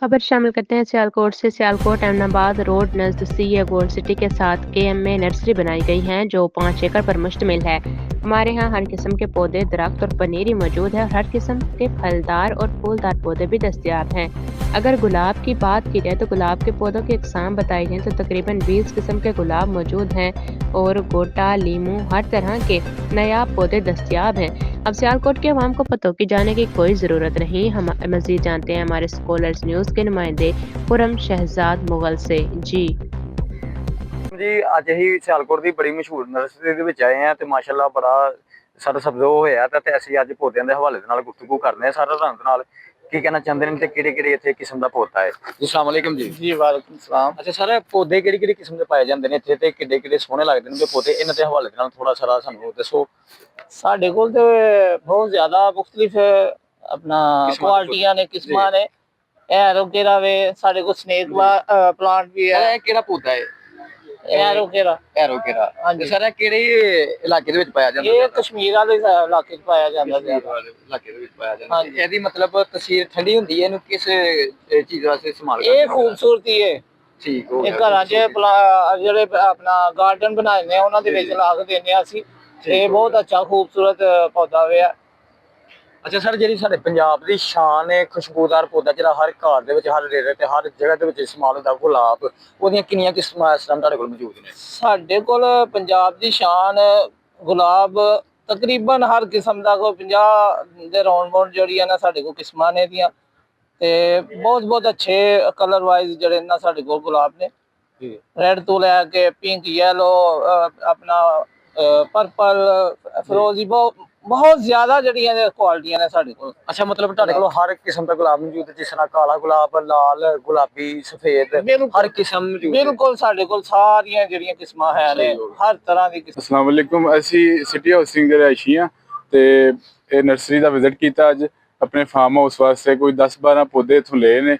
खबर शामिल करते हैं सियालकोट से। सियालकोट एमनाबाद रोड नज़द सी गोल्ड सिटी के साथ केएम में नर्सरी बनाई गई है जो 5 एकड़ पर मुश्तमिल है। हमारे यहाँ हर किस्म के पौधे, दरख्त और पनीरी मौजूद है और हर किस्म के फलदार और फूलदार पौधे भी दस्तयाब हैं। अगर गुलाब की बात की जाए तो गुलाब के पौधों की अक़साम बताई जाए तो तकरीबन 20 किस्म के गुलाब मौजूद हैं और गोटा, लीमू, हर तरह के नायाब पौधे दस्तयाब हैं। अब सियालकोट के अवाम को पतों की जाने की कोई ज़रूरत नहीं। हम मज़ीद जानते हैं हमारे स्कॉलर्स न्यूज़ के नुमाइंदे खुरम शहजाद मुगल से। जी जी ਅੱਜ ਅਸੀਂ ਸਿਆਲਕੋਟ ਦੀ ਬੜੀ ਮਸ਼ਹੂਰ ਨਰਸਰੀ ਦੇ ਵਿੱਚ ਆਏ ਆ ਤੇ ਮਾਸ਼ਾਅੱਲਾ ਬੜਾ ਸਾਡਾ ਸਬਜ਼ੋ ਹੋਇਆ ਤੇ ਅਸੀਂ ਅੱਜ ਪੌਦਿਆਂ ਦੇ ਹਵਾਲੇ ਦੇ ਨਾਲ ਗੁਫ਼ਤਗੂ ਕਰਨੇ ਆ ਸਾਰਾ ਰੰਗ ਨਾਲ ਕੀ ਕਹਿਣਾ ਚਾਹੁੰਦੇ ਨੇ ਤੇ ਕਿਹੜੇ ਇੱਥੇ ਕਿਸਮ ਦਾ ਪੌਦਾ ਹੈ ਜੀ। अस्सलाम वालेकुम जी। जी वालेकुम सलाम। ਅੱਛਾ ਸਰ ਪੌਦੇ ਕਿਹੜੀ ਕਿਸਮ ਦੇ ਪਾਏ ਜਾਂਦੇ ਨੇ ਇੱਥੇ ਤੇ ਕਿੱਡੇ ਸੋਹਣੇ ਲੱਗਦੇ ਨੇ ਪੌਦੇ ਇਹਨਾਂ ਦੇ ਹਵਾਲੇ ਦੇ ਨਾਲ ਥੋੜਾ ਸਾਰਾ ਸਾਨੂੰ ਦੱਸੋ। साढ़े कोल ते बहुत ज्यादा मुख्तलिफ अपना क्वालिटियां ने किस्मां ने एरोकेरा वे साढ़े को स्नेक प्लांट भी है। ਇਹ ਕਿਹੜਾ ਪੌਦਾ ਹੈ? एरोकेरा एरोकेरा। हाँ जी। ਸਰ ਇਹ ਕਿਹੜੇ ਇਲਾਕੇ ਦੇ ਵਿੱਚ ਪਾਇਆ ਜਾਂਦਾ ये कश्मीर वाले इलाके च पाया जाता है। ਇਲਾਕੇ ਦੇ ਵਿੱਚ ਪਾਇਆ ਜਾਂਦਾ ਹਾਂਜੀ। ਇਹਦੀ ਮਤਲਬ ਤਸੀਰ ਠੰਡੀ ਹੁੰਦੀ ਹੈ ਇਹਨੂੰ ਕਿਸ ਚੀਜ਼ ਵਾਸਤੇ ਇਸਤੇਮਾਲ ये खूबसूरती है। ਠੀਕ ਹੋ ਇਹ ਗਿਆ। ਘਰਾਂ 'ਚ ਜਿਹੜੇ ਆਪਣਾ ਗਾਰਡਨ ਬਣਾਏ ਨੇ ਉਹਨਾਂ ਦੇ ਵਿੱਚ ਲਾ ਕੇ ਦਿੰਦੇ ਆ ਅਸੀਂ। ਇਹ ਬਹੁਤ ਅੱਛਾ ਖੂਬਸੂਰਤ ਪੌਦਾ ਹੋਇਆ। ਅੱਛਾ ਸਰ ਜਿਹੜੀ ਸਾਡੇ ਪੰਜਾਬ ਦੀ ਸ਼ਾਨ ਹੈ ਖੁਸ਼ਬੂਦਾਰ ਪੌਦਾ ਜਿਹੜਾ ਹਰ ਘਰ ਦੇ ਵਿੱਚ ਹਰ ਰੇੜੇ ਤੇ ਹਰ ਜਗ੍ਹਾ ਦੇ ਵਿੱਚ ਇਸਤੇਮਾਲ ਹੁੰਦਾ ਗੁਲਾਬ, ਉਹਦੀਆਂ ਕਿੰਨੀਆਂ ਕਿਸਮਾਂ ਇਸ ਟਾਈਮ ਤੁਹਾਡੇ ਕੋਲ ਮੌਜੂਦ ਨੇ? ਸਾਡੇ ਕੋਲ ਪੰਜਾਬ ਦੀ ਸ਼ਾਨ ਗੁਲਾਬ ਤਕਰੀਬਨ ਹਰ ਕਿਸਮ ਦਾ ਕੋਈ 50 ਦੇ ਰੌਂਡ ਜਿਹੜੀ ਆ ਨਾ ਸਾਡੇ ਕੋਲ ਕਿਸਮਾਂ ਨੇ ਦੀਆਂ ਤੇ ਬਹੁਤ ਅੱਛੇ ਕਲਰ ਵਾਈਜ਼ ਜਿਹੜੇ ਨਾ ਸਾਡੇ ਕੋਲ ਗੁਲਾਬ ਨੇ। ਰੈਡ ਤੋਂ ਲੈ ਕੇ ਪਿੰਕ, ਯੈਲੋ, ਆਪਣਾ पर्पल, फिरोजी, बहुत ज्यादा जड़ियां क्वालिटियां ने साडे कोल। अच्छा मतलब ਤੁਹਾਡੇ ਕੋਲ हर किस्म ਦਾ ਗੁਲਾਬ ਮੌਜੂਦ ਹੈ ਜਿਸ ਤਰ੍ਹਾਂ ਕਾਲਾ ਗੁਲਾਬ, ਲਾਲ, ਗੁਲਾਬੀ, ਸਫੇਦ हर किस्म मौजूद है। बिल्कुल साडे कोल सारियां जड़ियां किस्मां है ने हर तरह दी किस्म। अस्सलाम वालेकुम। ਅਸੀਂ ਸਿਟੀ ਹਾਊਸਿੰਗ ਦੇ ਰਹਾਇਸ਼ੀ ਹਾਂ ਤੇ ਇਹ ਨਰਸਰੀ ਦਾ ਵਿਜ਼ਿਟ ਕੀਤਾ ਅੱਜ ਆਪਣੇ ਫਾਰਮ ਹਾਊਸ ਵਾਸਤੇ। ਕੋਈ 10-12 ਪੌਦੇ ਇਥੋਂ ਲਏ ਨੇ